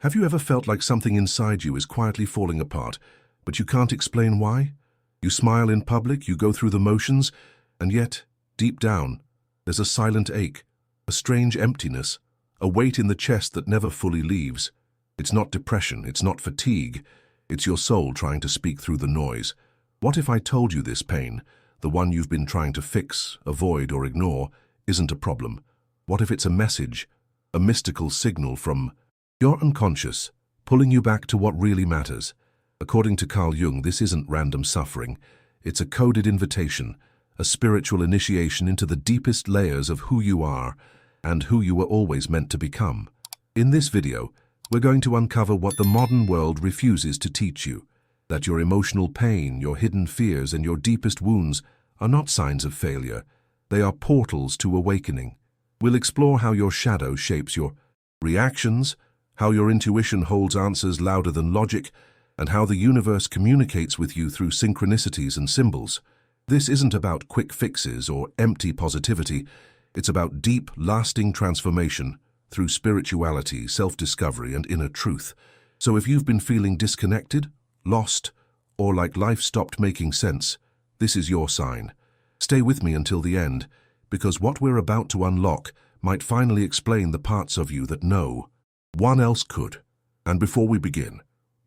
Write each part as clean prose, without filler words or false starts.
Have you ever felt like something inside you is quietly falling apart, but you can't explain why? You smile in public, you go through the motions, and yet, deep down, there's a silent ache, a strange emptiness, a weight in the chest that never fully leaves. It's not depression, it's not fatigue, it's your soul trying to speak through the noise. What if I told you this pain, the one you've been trying to fix, avoid, or ignore, isn't a problem? What if it's a message, a mystical signal from your unconscious, pulling you back to what really matters? According to Jung, this isn't random suffering. It's a coded invitation, a spiritual initiation into the deepest layers of who you are and who you were always meant to become. In this video, we're going to uncover what the modern world refuses to teach you, that your emotional pain, your hidden fears, and your deepest wounds are not signs of failure. They are portals to awakening. We'll explore how your shadow shapes your reactions, how your intuition holds answers louder than logic, and how the universe communicates with you through synchronicities and symbols. This isn't about quick fixes or empty positivity. It's about deep, lasting transformation through spirituality, self-discovery, and inner truth. So if you've been feeling disconnected, lost, or like life stopped making sense, this is your sign. Stay with me until the end, because what we're about to unlock might finally explain the parts of you that no one else could. And before we begin,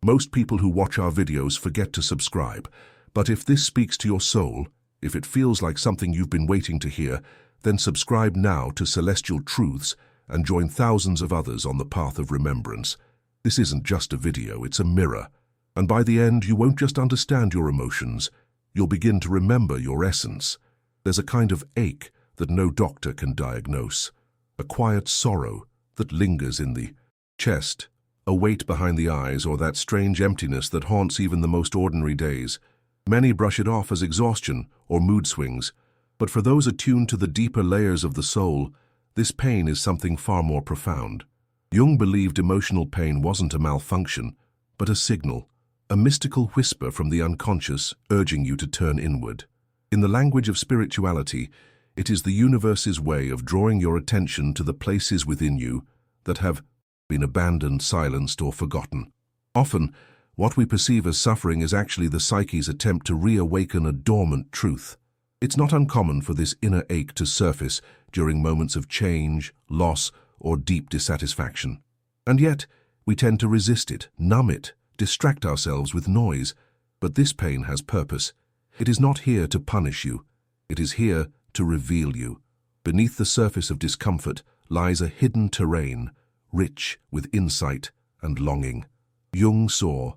most people who watch our videos forget to subscribe, but if this speaks to your soul, if it feels like something you've been waiting to hear, then subscribe now to Celestial Truths and join thousands of others on the path of remembrance. This isn't just a video, it's a mirror. And by the end, you won't just understand your emotions, you'll begin to remember your essence. There's a kind of ache that no doctor can diagnose, a quiet sorrow that lingers in the chest, a weight behind the eyes, or that strange emptiness that haunts even the most ordinary days. Many brush it off as exhaustion or mood swings, but for those attuned to the deeper layers of the soul, this pain is something far more profound. Jung believed emotional pain wasn't a malfunction, but a signal, a mystical whisper from the unconscious urging you to turn inward. In the language of spirituality, it is the universe's way of drawing your attention to the places within you that have been abandoned, silenced, or forgotten. Often, what we perceive as suffering is actually the psyche's attempt to reawaken a dormant truth. It's not uncommon for this inner ache to surface during moments of change, loss, or deep dissatisfaction. And yet, we tend to resist it, numb it, distract ourselves with noise. But this pain has purpose. It is not here to punish you. It is here to reveal you. Beneath the surface of discomfort lies a hidden terrain, rich with insight and longing. Jung saw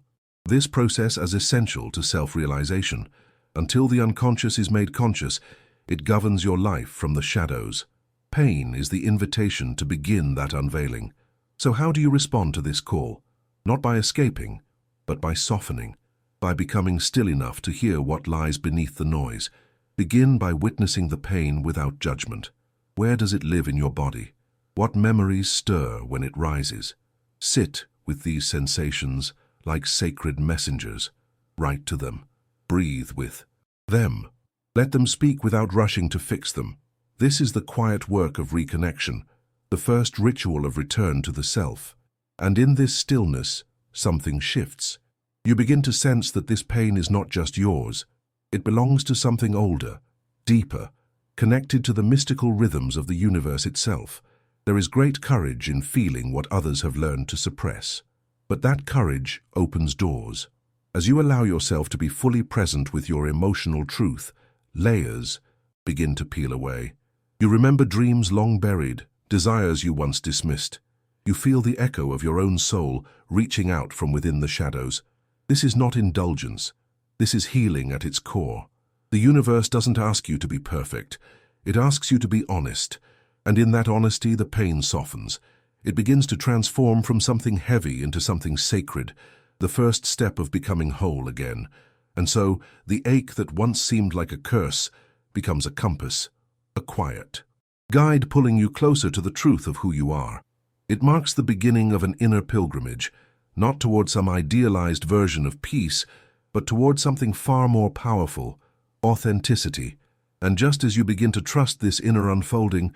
this process as essential to self-realization. Until the unconscious is made conscious, it governs your life from the shadows. Pain is the invitation to begin that unveiling. So how do you respond to this call? Not by escaping, but by softening, by becoming still enough to hear what lies beneath the noise. Begin by witnessing the pain without judgment. Where does it live in your body? What memories stir when it rises? Sit with these sensations like sacred messengers. Write to them. Breathe with them. Let them speak without rushing to fix them. This is the quiet work of reconnection, the first ritual of return to the self. And in this stillness, something shifts. You begin to sense that this pain is not just yours. It belongs to something older, deeper, connected to the mystical rhythms of the universe itself. There is great courage in feeling what others have learned to suppress. But that courage opens doors. As you allow yourself to be fully present with your emotional truth, layers begin to peel away. You remember dreams long buried, desires you once dismissed. You feel the echo of your own soul reaching out from within the shadows. This is not indulgence. This is healing at its core. The universe doesn't ask you to be perfect. It asks you to be honest. And in that honesty, the pain softens. It begins to transform from something heavy into something sacred, the first step of becoming whole again. And so, the ache that once seemed like a curse becomes a compass, a quiet guide pulling you closer to the truth of who you are. It marks the beginning of an inner pilgrimage, not toward some idealized version of peace, but toward something far more powerful, authenticity. And just as you begin to trust this inner unfolding,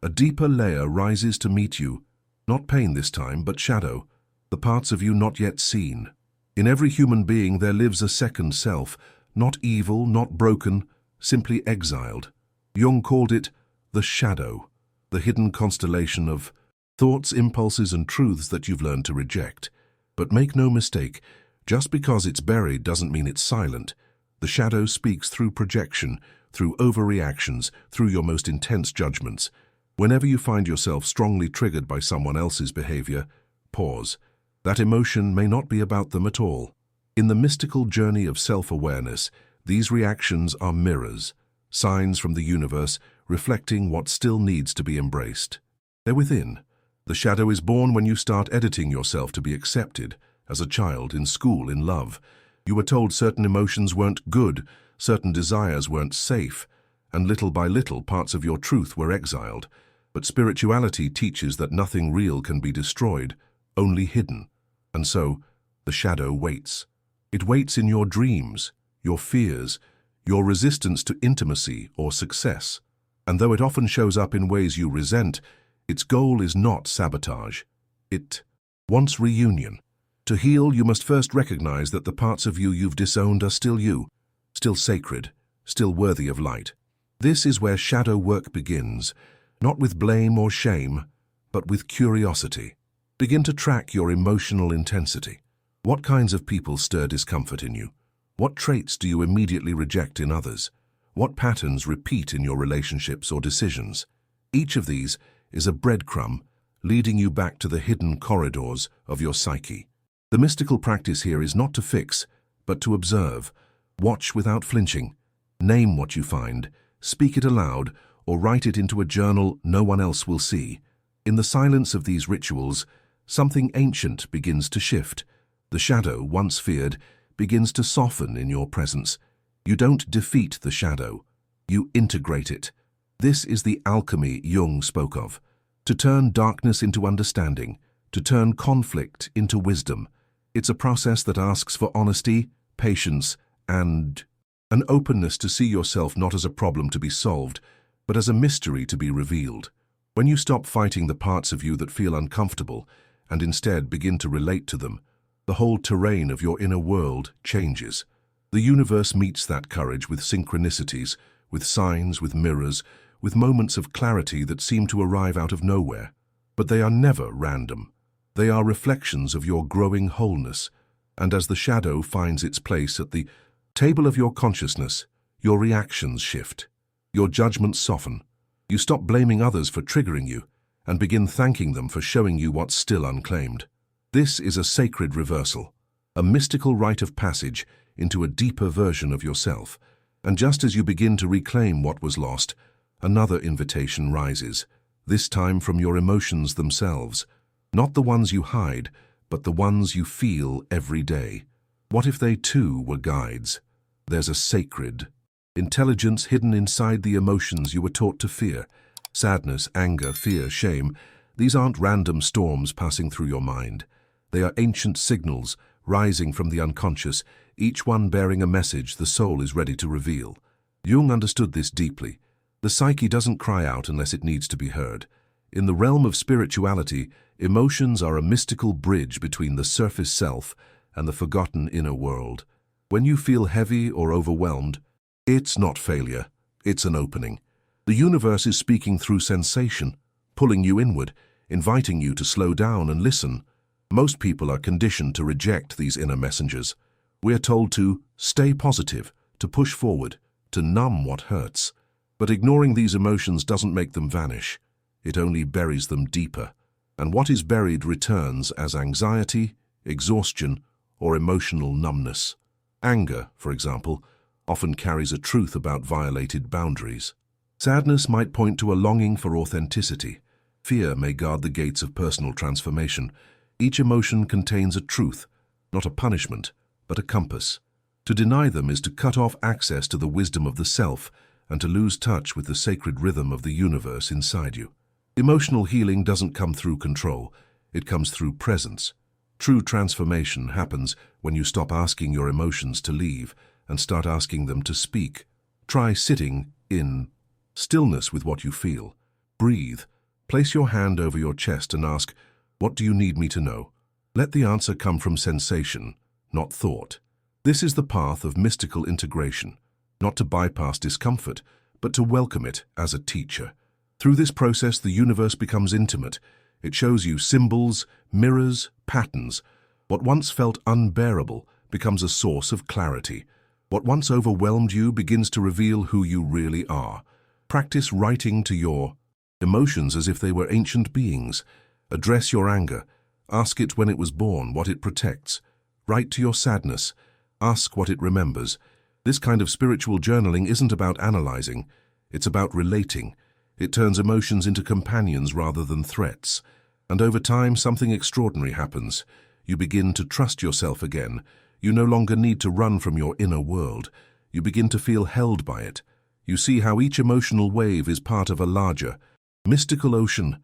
a deeper layer rises to meet you. Not pain this time, but shadow. the parts of you not yet seen. In every human being there lives a second self, not evil, not broken, simply exiled. Jung called it the shadow, the hidden constellation of thoughts, impulses, and truths that you've learned to reject. But make no mistake, just because it's buried doesn't mean it's silent. The shadow speaks through projection, through overreactions, through your most intense judgments. Whenever you find yourself strongly triggered by someone else's behavior, pause. That emotion may not be about them at all. In the mystical journey of self-awareness, these reactions are mirrors, signs from the universe reflecting what still needs to be embraced. They're within. The shadow is born when you start editing yourself to be accepted. As a child, in school, in love, you were told certain emotions weren't good, certain desires weren't safe, and little by little parts of your truth were exiled. But spirituality teaches that nothing real can be destroyed, only hidden. And so, the shadow waits. It waits in your dreams, your fears, your resistance to intimacy or success. And though it often shows up in ways you resent, its goal is not sabotage. It wants reunion. To heal, you must first recognize that the parts of you you've disowned are still you, still sacred, still worthy of light. This is where shadow work begins, not with blame or shame, but with curiosity. Begin to track your emotional intensity. What kinds of people stir discomfort in you? What traits do you immediately reject in others? What patterns repeat in your relationships or decisions? Each of these is a breadcrumb leading you back to the hidden corridors of your psyche. The mystical practice here is not to fix, but to observe. Watch without flinching. Name what you find, speak it aloud, or write it into a journal no one else will see. In the silence of these rituals, something ancient begins to shift. The shadow, once feared, begins to soften in your presence. You don't defeat the shadow, you integrate it. This is the alchemy Jung spoke of. To turn darkness into understanding, to turn conflict into wisdom. It's a process that asks for honesty, patience, and an openness to see yourself not as a problem to be solved, but as a mystery to be revealed. When you stop fighting the parts of you that feel uncomfortable and instead begin to relate to them, the whole terrain of your inner world changes. The universe meets that courage with synchronicities, with signs, with mirrors, with moments of clarity that seem to arrive out of nowhere. But they are never random. They are reflections of your growing wholeness, and as the shadow finds its place at the table of your consciousness, your reactions shift. Your judgments soften. You stop blaming others for triggering you, and begin thanking them for showing you what's still unclaimed. This is a sacred reversal, a mystical rite of passage into a deeper version of yourself, and just as you begin to reclaim what was lost, another invitation rises, this time from your emotions themselves. Not the ones you hide, but the ones you feel every day. What if they too were guides? There's a sacred intelligence hidden inside the emotions you were taught to fear. Sadness, anger, fear, shame. These aren't random storms passing through your mind. They are ancient signals rising from the unconscious, each one bearing a message the soul is ready to reveal. Jung understood this deeply. The psyche doesn't cry out unless it needs to be heard. In the realm of spirituality, emotions are a mystical bridge between the surface self and the forgotten inner world. When you feel heavy or overwhelmed, it's not failure, it's an opening. The universe is speaking through sensation, pulling you inward, inviting you to slow down and listen. Most people are conditioned to reject these inner messengers. We're told to stay positive, to push forward, to numb what hurts. But ignoring these emotions doesn't make them vanish. It only buries them deeper. And what is buried returns as anxiety, exhaustion, or emotional numbness. Anger, for example, often carries a truth about violated boundaries. Sadness might point to a longing for authenticity. Fear may guard the gates of personal transformation. Each emotion contains a truth, not a punishment, but a compass. To deny them is to cut off access to the wisdom of the self and to lose touch with the sacred rhythm of the universe inside you. Emotional healing doesn't come through control, it comes through presence. True transformation happens when you stop asking your emotions to leave and start asking them to speak. Try sitting in stillness with what you feel. Breathe. Place your hand over your chest and ask, "What do you need me to know?" Let the answer come from sensation, not thought. This is the path of mystical integration, not to bypass discomfort, but to welcome it as a teacher. Through this process, the universe becomes intimate. It shows you symbols, mirrors, patterns. What once felt unbearable becomes a source of clarity. What once overwhelmed you begins to reveal who you really are. Practice writing to your emotions as if they were ancient beings. Address your anger. Ask it when it was born, what it protects. Write to your sadness. Ask what it remembers. This kind of spiritual journaling isn't about analyzing. It's about relating. It turns emotions into companions rather than threats. And over time, something extraordinary happens. You begin to trust yourself again. You no longer need to run from your inner world. You begin to feel held by it. You see how each emotional wave is part of a larger, mystical ocean,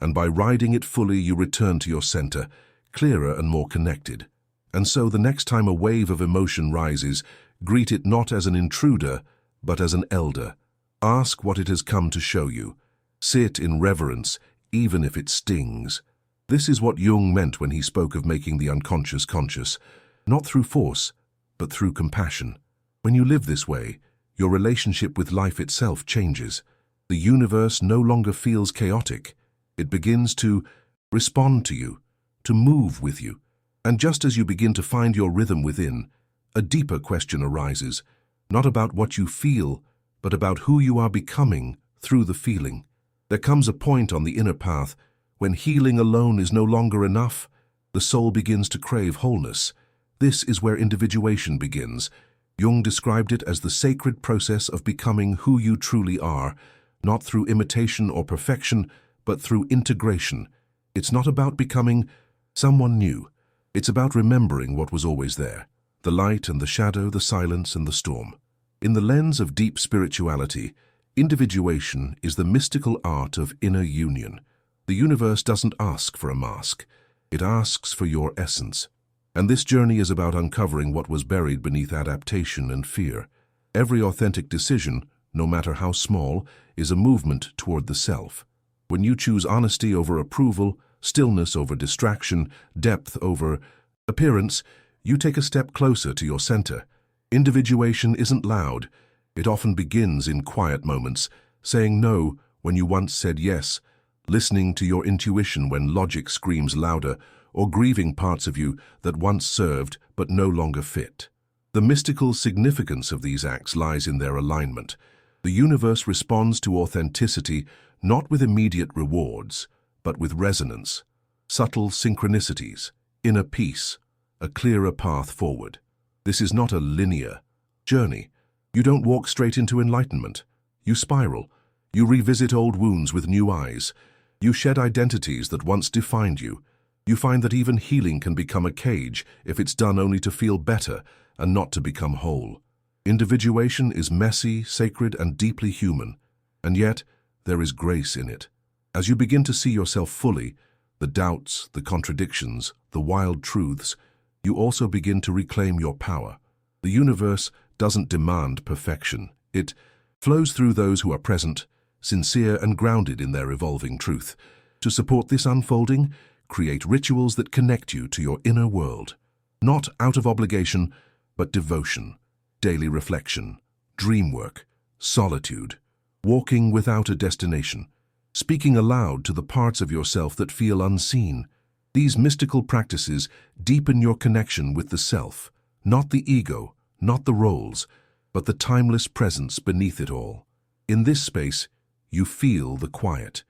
and by riding it fully, you return to your center, clearer and more connected. And so the next time a wave of emotion rises, greet it not as an intruder, but as an elder. Ask what it has come to show you. Sit in reverence, even if it stings. This is what Jung meant when he spoke of making the unconscious conscious, not through force, but through compassion. When you live this way, your relationship with life itself changes. The universe no longer feels chaotic. It begins to respond to you, to move with you. And just as you begin to find your rhythm within, a deeper question arises, not about what you feel, but about who you are becoming through the feeling. There comes a point on the inner path when healing alone is no longer enough. The soul begins to crave wholeness. This is where individuation begins. Jung described it as the sacred process of becoming who you truly are, not through imitation or perfection, but through integration. It's not about becoming someone new. It's about remembering what was always there, the light and the shadow, the silence and the storm. In the lens of deep spirituality, individuation is the mystical art of inner union. The universe doesn't ask for a mask. It asks for your essence. And this journey is about uncovering what was buried beneath adaptation and fear. Every authentic decision, no matter how small, is a movement toward the self. When you choose honesty over approval, stillness over distraction, depth over appearance, you take a step closer to your center. Individuation isn't loud. It often begins in quiet moments, saying no when you once said yes, listening to your intuition when logic screams louder, or grieving parts of you that once served but no longer fit. The mystical significance of these acts lies in their alignment. The universe responds to authenticity not with immediate rewards, but with resonance, subtle synchronicities, inner peace, a clearer path forward. This is not a linear journey. You don't walk straight into enlightenment. You spiral. You revisit old wounds with new eyes. You shed identities that once defined you. You find that even healing can become a cage if it's done only to feel better and not to become whole. Individuation is messy, sacred, and deeply human, and yet there is grace in it. As you begin to see yourself fully, the doubts, the contradictions, the wild truths, you also begin to reclaim your power. The universe doesn't demand perfection. It flows through those who are present, sincere and grounded in their evolving truth. To support this unfolding, create rituals that connect you to your inner world. Not out of obligation, but devotion, daily reflection, dream work, solitude, walking without a destination, speaking aloud to the parts of yourself that feel unseen. These mystical practices deepen your connection with the self, not the ego, not the roles, but the timeless presence beneath it all. In this space, you feel the quiet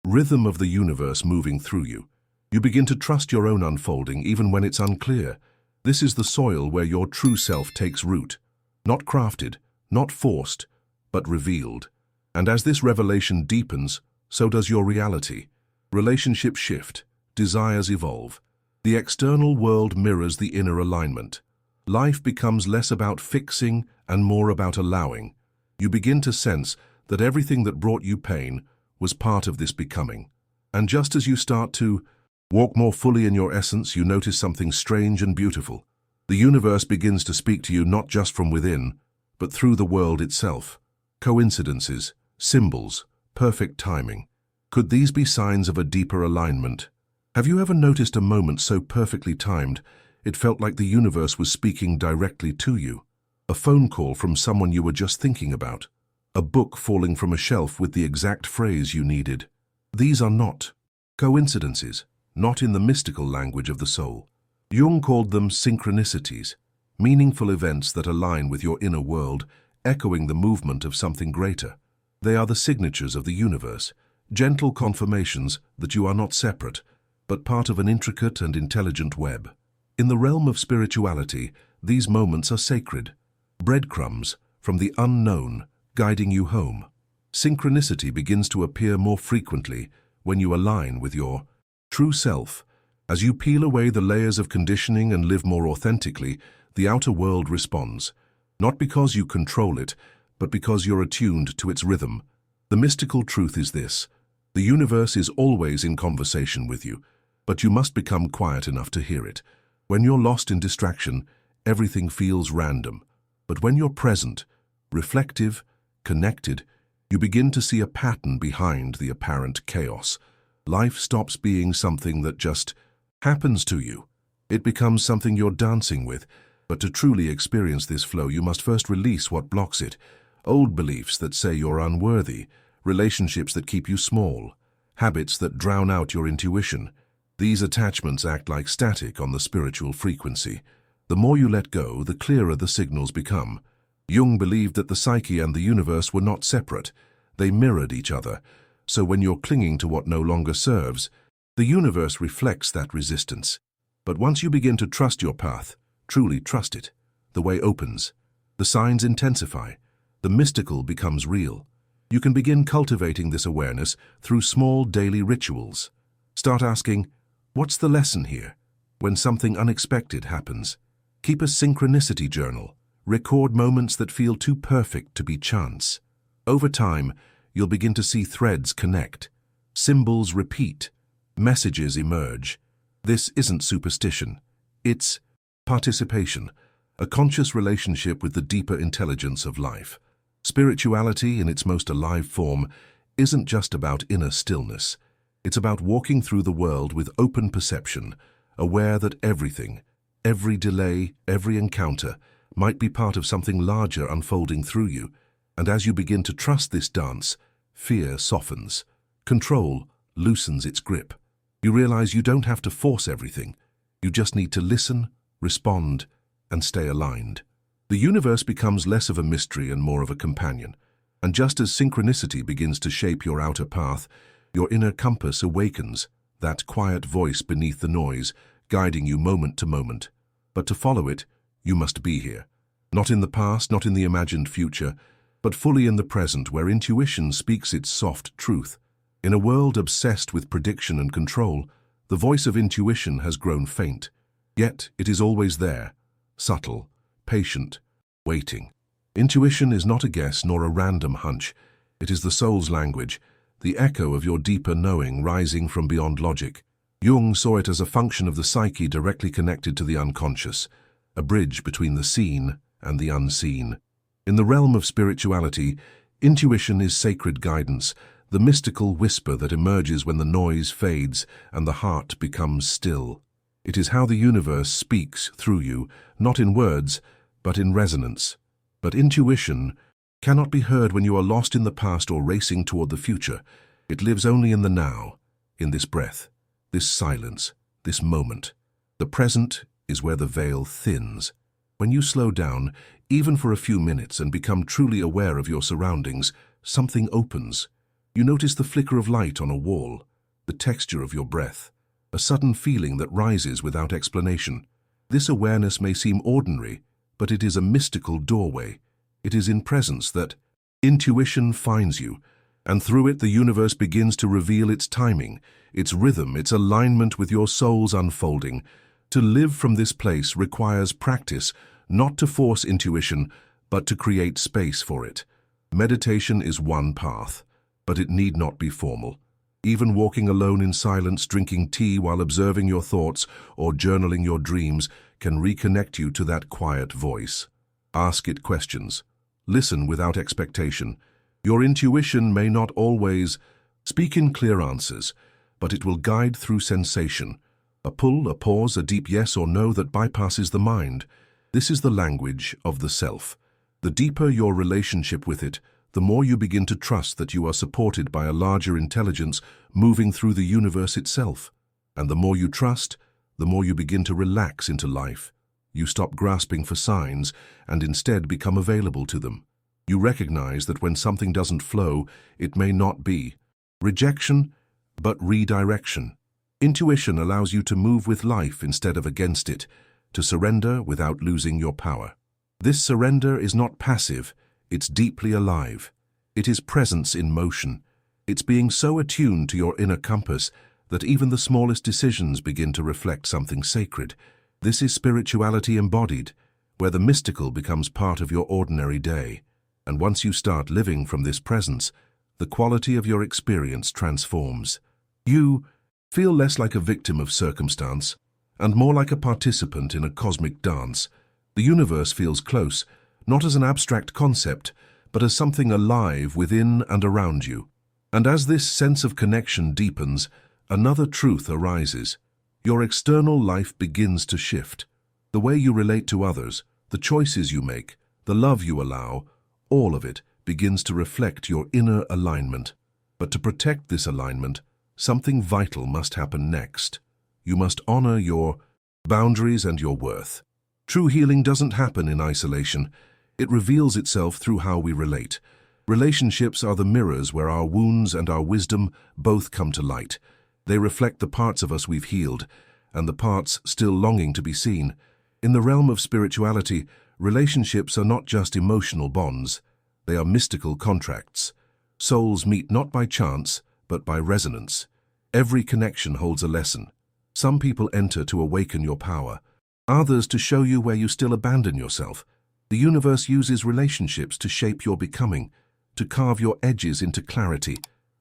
rhythm of the universe moving through you. You begin to trust your own unfolding even when it's unclear. This is the soil where your true self takes root, not crafted, not forced, but revealed. And as this revelation deepens, so does your reality. Relationships shift, desires evolve. The external world mirrors the inner alignment. Life becomes less about fixing and more about allowing. You begin to sense that everything that brought you pain was part of this becoming. And just as you start to walk more fully in your essence, you notice something strange and beautiful. The universe begins to speak to you not just from within, but through the world itself. Coincidences, symbols, perfect timing. Could these be signs of a deeper alignment? Have you ever noticed a moment so perfectly timed, it felt like the universe was speaking directly to you? A phone call from someone you were just thinking about. A book falling from a shelf with the exact phrase you needed. These are not coincidences, not in the mystical language of the soul. Jung called them synchronicities, meaningful events that align with your inner world, echoing the movement of something greater. They are the signatures of the universe, gentle confirmations that you are not separate, but part of an intricate and intelligent web. In the realm of spirituality, these moments are sacred, breadcrumbs from the unknown guiding you home. Synchronicity begins to appear more frequently when you align with your true self. As you peel away the layers of conditioning and live more authentically, the outer world responds, not because you control it, but because you're attuned to its rhythm. The mystical truth is this: the universe is always in conversation with you, but you must become quiet enough to hear it. When you're lost in distraction, everything feels random. But when you're present, reflective, connected, you begin to see a pattern behind the apparent chaos. Life stops being something that just happens to you. It becomes something you're dancing with. But to truly experience this flow, you must first release what blocks it. Old beliefs that say you're unworthy, relationships that keep you small, habits that drown out your intuition. These attachments act like static on the spiritual frequency. The more you let go, the clearer the signals become. Jung believed that the psyche and the universe were not separate. They mirrored each other. So when you're clinging to what no longer serves, the universe reflects that resistance. But once you begin to trust your path, truly trust it, the way opens. The signs intensify. The mystical becomes real. You can begin cultivating this awareness through small daily rituals. Start asking, what's the lesson here? When something unexpected happens, keep a synchronicity journal. Record moments that feel too perfect to be chance. Over time, you'll begin to see threads connect. Symbols repeat. Messages emerge. This isn't superstition. It's participation, a conscious relationship with the deeper intelligence of life. Spirituality, in its most alive form, isn't just about inner stillness. It's about walking through the world with open perception, aware that everything, every delay, every encounter, might be part of something larger unfolding through you. And as you begin to trust this dance, fear softens. Control loosens its grip. You realize you don't have to force everything. You just need to listen, respond, and stay aligned. The universe becomes less of a mystery and more of a companion. And just as synchronicity begins to shape your outer path, your inner compass awakens, that quiet voice beneath the noise, guiding you moment to moment. But to follow it, you must be here. Not in the past, not in the imagined future, but fully in the present, where intuition speaks its soft truth. In a world obsessed with prediction and control, the voice of intuition has grown faint. Yet it is always there, subtle, patient, waiting. Intuition is not a guess nor a random hunch. It is the soul's language, the echo of your deeper knowing rising from beyond logic. Jung saw it as a function of the psyche directly connected to the unconscious, a bridge between the seen and the unseen. In the realm of spirituality, intuition is sacred guidance, the mystical whisper that emerges when the noise fades and the heart becomes still. It is how the universe speaks through you, not in words, but in resonance. But intuition cannot be heard when you are lost in the past or racing toward the future. It lives only in the now, in this breath, this silence, this moment. The present is where the veil thins. When you slow down, even for a few minutes, and become truly aware of your surroundings, something opens. You notice the flicker of light on a wall, the texture of your breath, a sudden feeling that rises without explanation. This awareness may seem ordinary, but it is a mystical doorway. It is in presence that intuition finds you, and through it the universe begins to reveal its timing, its rhythm, its alignment with your soul's unfolding. To live from this place requires practice, not to force intuition, but to create space for it. Meditation is one path, but it need not be formal. Even walking alone in silence, drinking tea while observing your thoughts, or journaling your dreams can reconnect you to that quiet voice. Ask it questions. Listen without expectation. Your intuition may not always speak in clear answers, but it will guide through sensation. A pull, a pause, a deep yes or no that bypasses the mind. This is the language of the self. The deeper your relationship with it, the more you begin to trust that you are supported by a larger intelligence moving through the universe itself. And the more you trust, the more you begin to relax into life. You stop grasping for signs and instead become available to them. You recognize that when something doesn't flow, it may not be rejection, but redirection. Intuition allows you to move with life instead of against it, to surrender without losing your power. This surrender is not passive, it's deeply alive. It is presence in motion. It's being so attuned to your inner compass that even the smallest decisions begin to reflect something sacred. This is spirituality embodied, where the mystical becomes part of your ordinary day. And once you start living from this presence, the quality of your experience transforms. You feel less like a victim of circumstance and more like a participant in a cosmic dance. The universe feels close, not as an abstract concept, but as something alive within and around you. And as this sense of connection deepens, another truth arises. Your external life begins to shift. The way you relate to others, the choices you make, the love you allow, all of it begins to reflect your inner alignment. But to protect this alignment, something vital must happen next. You must honor your boundaries and your worth. True healing doesn't happen in isolation. It reveals itself through how we relate. Relationships are the mirrors where our wounds and our wisdom both come to light. They reflect the parts of us we've healed and the parts still longing to be seen. In the realm of spirituality, relationships are not just emotional bonds. They are mystical contracts. Souls meet not by chance, but by resonance. Every connection holds a lesson. Some people enter to awaken your power, others to show you where you still abandon yourself. The universe uses relationships to shape your becoming, to carve your edges into clarity.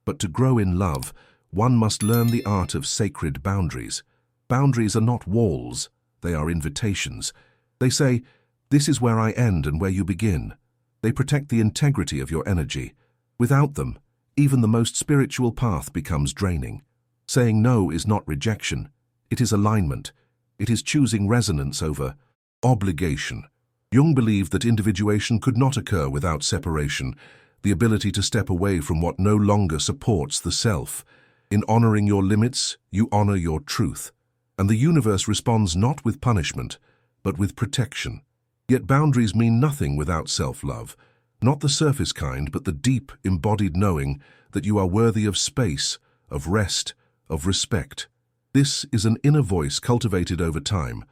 But to grow in love, one must learn the art of sacred boundaries. Boundaries are not walls, they are invitations. They say, "This is where I end and where you begin." They protect the integrity of your energy. Without them, even the most spiritual path becomes draining. Saying no is not rejection, it is alignment. It is choosing resonance over obligation. Jung believed that individuation could not occur without separation, the ability to step away from what no longer supports the self. In honoring your limits, you honor your truth. And the universe responds not with punishment, but with protection. Yet boundaries mean nothing without self-love. Not the surface kind, but the deep, embodied knowing that you are worthy of space, of rest, of respect. This is an inner voice cultivated over time,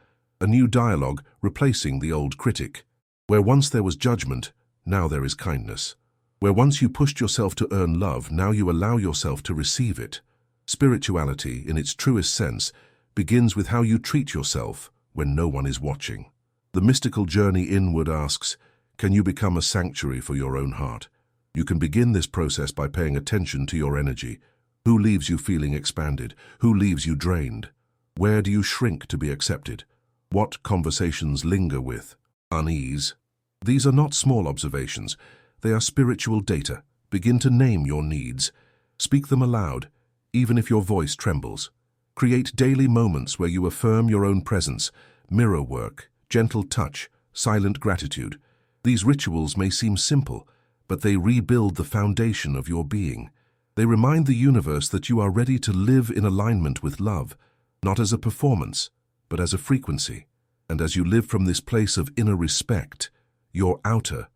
a new dialogue replacing the old critic. Where once there was judgment, now there is kindness. Where once you pushed yourself to earn love, now you allow yourself to receive it. Spirituality, in its truest sense, begins with how you treat yourself when no one is watching. The mystical journey inward asks, can you become a sanctuary for your own heart? You can begin this process by paying attention to your energy. Who leaves you feeling expanded? Who leaves you drained? Where do you shrink to be accepted? What conversations linger with unease? These are not small observations. They are spiritual data. Begin to name your needs. Speak them aloud, even if your voice trembles. Create daily moments where you affirm your own presence, mirror work, gentle touch, silent gratitude. These rituals may seem simple, but they rebuild the foundation of your being. They remind the universe that you are ready to live in alignment with love, not as a performance, but as a frequency. And as you live from this place of inner respect, your outer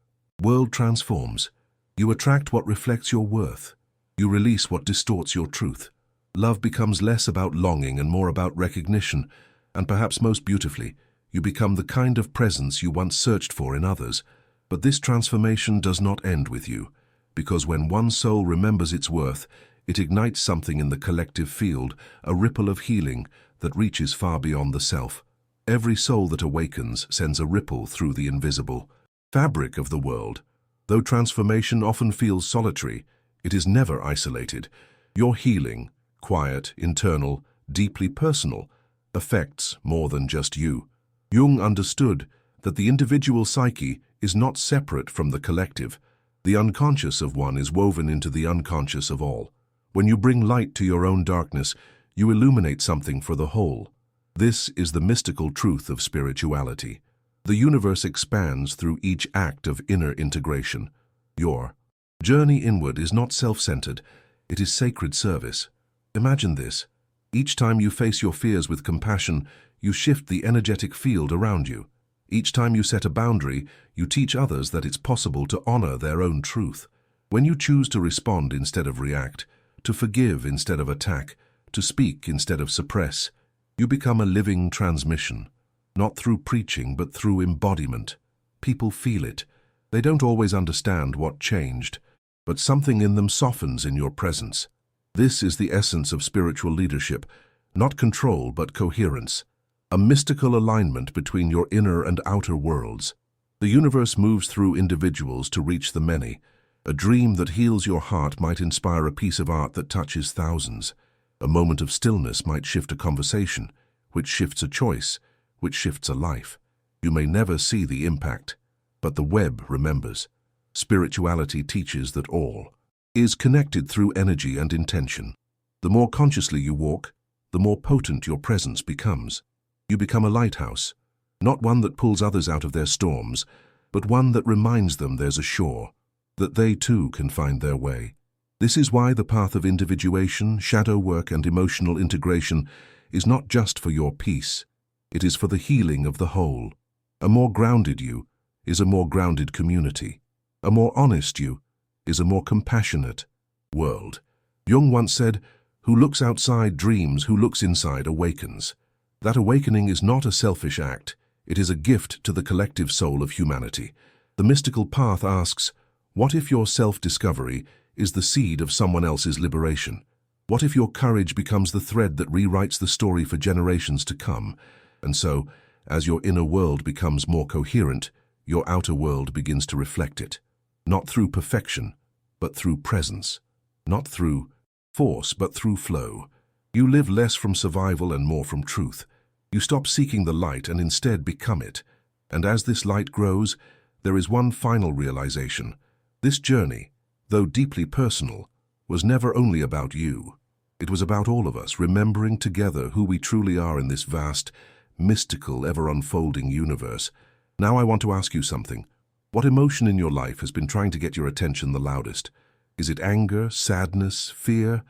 world transforms. You attract what reflects your worth. You release what distorts your truth. Love becomes less about longing and more about recognition, and perhaps most beautifully, you become the kind of presence you once searched for in others. But this transformation does not end with you, because when one soul remembers its worth, it ignites something in the collective field, a ripple of healing that reaches far beyond the self. Every soul that awakens sends a ripple through the invisible fabric of the world. Though transformation often feels solitary, it is never isolated. Your healing, quiet, internal, deeply personal, affects more than just you. Jung understood that the individual psyche is not separate from the collective. The unconscious of one is woven into the unconscious of all. When you bring light to your own darkness, you illuminate something for the whole. This is the mystical truth of spirituality. The universe expands through each act of inner integration. Your journey inward is not self-centered, it is sacred service. Imagine this. Each time you face your fears with compassion, you shift the energetic field around you. Each time you set a boundary, you teach others that it's possible to honor their own truth. When you choose to respond instead of react, to forgive instead of attack, to speak instead of suppress, you become a living transmission. Not through preaching, but through embodiment. People feel it. They don't always understand what changed, but something in them softens in your presence. This is the essence of spiritual leadership, not control but coherence. A mystical alignment between your inner and outer worlds. The universe moves through individuals to reach the many. A dream that heals your heart might inspire a piece of art that touches thousands. A moment of stillness might shift a conversation, which shifts a choice, which shifts a life. You may never see the impact, but the web remembers. Spirituality teaches that all is connected through energy and intention. The more consciously you walk, the more potent your presence becomes. You become a lighthouse, not one that pulls others out of their storms, but one that reminds them there's a shore, that they too can find their way. This is why the path of individuation, shadow work, and emotional integration is not just for your peace. It is for the healing of the whole. A more grounded you is a more grounded community. A more honest you is a more compassionate world. Jung once said, "Who looks outside dreams, who looks inside awakens." That awakening is not a selfish act. It is a gift to the collective soul of humanity. The mystical path asks, what if your self-discovery is the seed of someone else's liberation? What if your courage becomes the thread that rewrites the story for generations to come? And so, as your inner world becomes more coherent, your outer world begins to reflect it. Not through perfection, but through presence. Not through force, but through flow. You live less from survival and more from truth. You stop seeking the light and instead become it. And as this light grows, there is one final realization. This journey, though deeply personal, was never only about you. It was about all of us, remembering together who we truly are in this vast, mystical, ever-unfolding universe. Now I want to ask you something. What emotion in your life has been trying to get your attention the loudest? Is it anger, sadness, fear?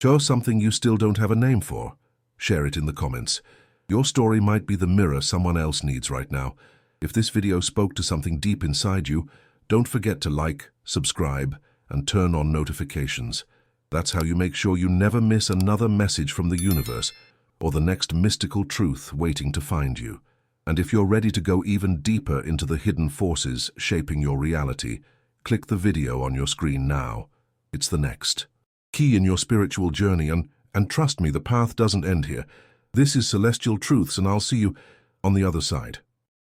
Or something you still don't have a name for? Share it in the comments. Your story might be the mirror someone else needs right now. If this video spoke to something deep inside you, don't forget to like, subscribe, and turn on notifications. That's how you make sure you never miss another message from the universe or the next mystical truth waiting to find you. And if you're ready to go even deeper into the hidden forces shaping your reality, click the video on your screen now. It's the next key in your spiritual journey, and trust me, the path doesn't end here. This is Celestial Truths, and I'll see you on the other side.